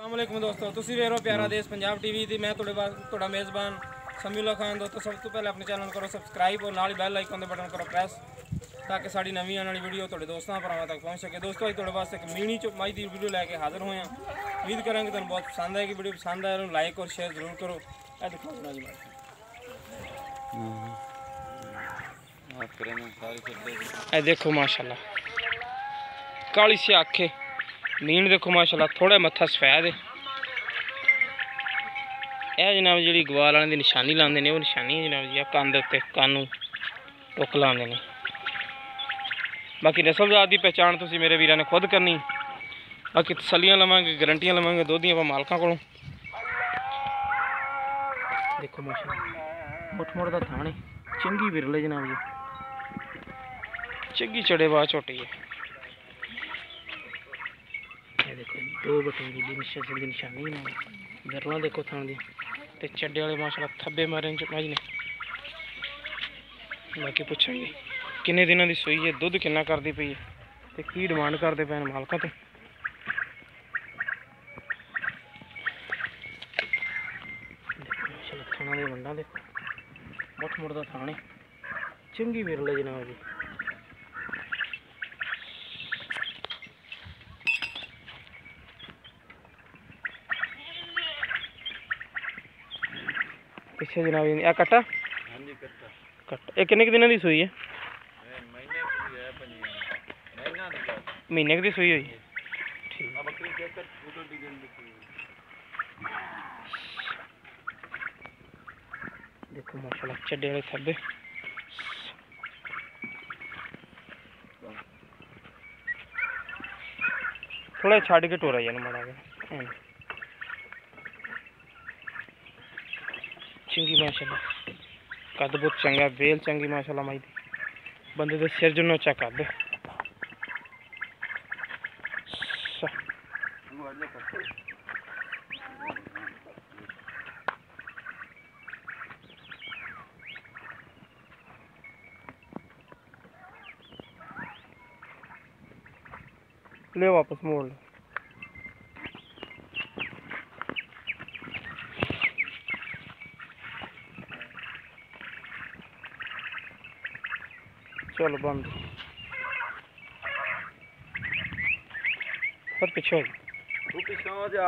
अस्सलामुअलैकुम दोस्तों, तुसी वेख रहे हो प्यारा देश पंजाब टीवी दी। मैं थोड़ा मेज़बान समीउल्लाह खान। दोस्तों सब तो पहले अपने चैनल करो सबसक्राइब और नाल ही बैल आइकन दे बटन करो प्रेस ताकि साड़ी नवी आने वाली वीडियो थोड़े दोस्तों भरावां तक पहुँच सके। दोस्तों अज थोड़े वास्ते एक मीनी चौपाई की वीडियो लैके हाजिर हुए हैं। उम्मीद करेंगे तुहानू बहुत पसंद आएगी। वीडियो पसंद आए तो लाइक और शेयर जरूर करो। ए दिखाओ ना जी ए देखो माशाल्लाह काली सी आखे नींद देखो माशाल्लाह, थोड़ा मत्था सफेद है। यह जनाब जी गवाल वाले की निशानी लाते हैं, वो निशानी है जनाब जी कंध उत्ते कानू टुक लाते हैं। बाकी नस्लजात की पहचान तुसी मेरे वीर ने खुद करनी। बाकी तसलियां लवांगे, गारंटियां लवांगे दुध दी मालकों को। देखो माशाल्लाह मुठ मुठ का थाने चंगी बिरले जनाब जी, चंगी चढ़े बाह झोटी है। देखो दो बटन की निशानी बिरला देखो थान दी ते चड्डे वाले माशाल्लाह थब्बे मारे मज ने। बाकी पूछेंगे किन्ने दिनों की सूई है, दुध किन्ना करती पई है ते की डिमांड करते पे मालकों तो। माशाल्लाह थाना दे वंडा देखो मुठ मुठ दा थाने चंगी बिरले जनाब जी। पिछे जनाब जी आ कट्टा कट्टा ये किन्ने दिनों की सूई है? महीने की सूई हुई। देखो माशाल्लाह चड्डे वाले थब्बे थोड़ा छड़ के टोरा जाना माड़ा चंगी माशाल्लाह कद बहुत चंगा, बेल चंगी माशाल्लाह माई दी बंदे दे सिर जो नोचा कद। ले वापस मोड़ लो। चलो बंद पर पीछे हो तू पीछे हो जा।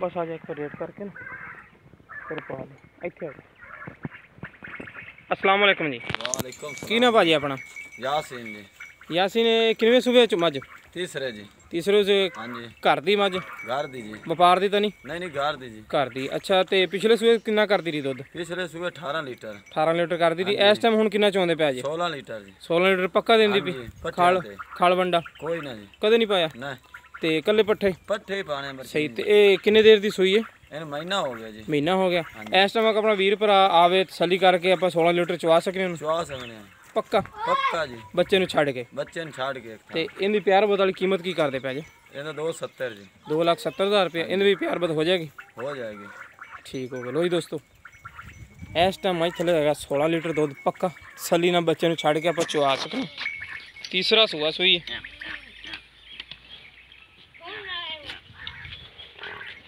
बस आ जाए एक रेट करके ना फिर पा लो इतने आ जाए। अस्सलाम वालेकुम जी। वालेकुम की ना भाजी अपना? यासीन जी। यासीन किनवे सूबे च मज? तीसरे जी। तीसरे से हाँ जी घर दी मज? घर दी जी। व्यापार दी तो नहीं? नहीं घर दी जी। घर दी। अच्छा ते पिछले सूबे कितना करती रही दुध? पिछले सुबह 18 लीटर। 18 लीटर करती थी। इस टाइम हुण कितना चाहुंदे पे जी? 16 लीटर जी। 16 लीटर पक्का देंदी पई? खाल खाल वंडा कोई ना जी कदे नहीं पाया? ना ते कल्ले पट्ठे पट्ठे ही पाने बस। सही। ते ए किन्ने देर दी सूई है? इन महीना हो गया जी। महीना हो गया। इस टाइम अपना वीर भरा आवे तसल्ली करके आप 16 लीटर चवा सकने हैं? चुआ सकने हैं पक्का पक्का जी। बच्चे नु छड़ के? बच्चे ने छाड़ के। ते इनदी प्यार बद वाली कीमत की करदे पे जी? इन्हें 270 जी। 2,70,000 रुपये। इनदी भी प्यार बद हो जाएगी? हो जाएगी। ठीक हो गया। लो जी दोस्तों इस टाइम मई थले है 16 लीटर दूध पक्का तसल्ली ना बच्चे नु छड़ के आप चवा सकने। तीसरा सूआ सूई है।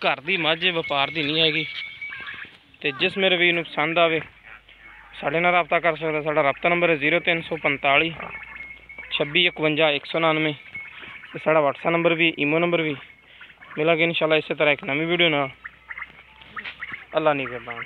घर दी मझ व्यापार दी नहीं हैगी। ते जिस मेरे वीर नूं पसंद आवे साढ़े नाल रब्ता कर सकदा। साडा रब्ता नंबर है 0345 26 51 199 ते साडा व्हाट्सएप नंबर भी ईमो नंबर भी। मिलांगे इंशाल्लाह इस तरह एक नवी वीडियो नाल। अल्लाह निगहबान।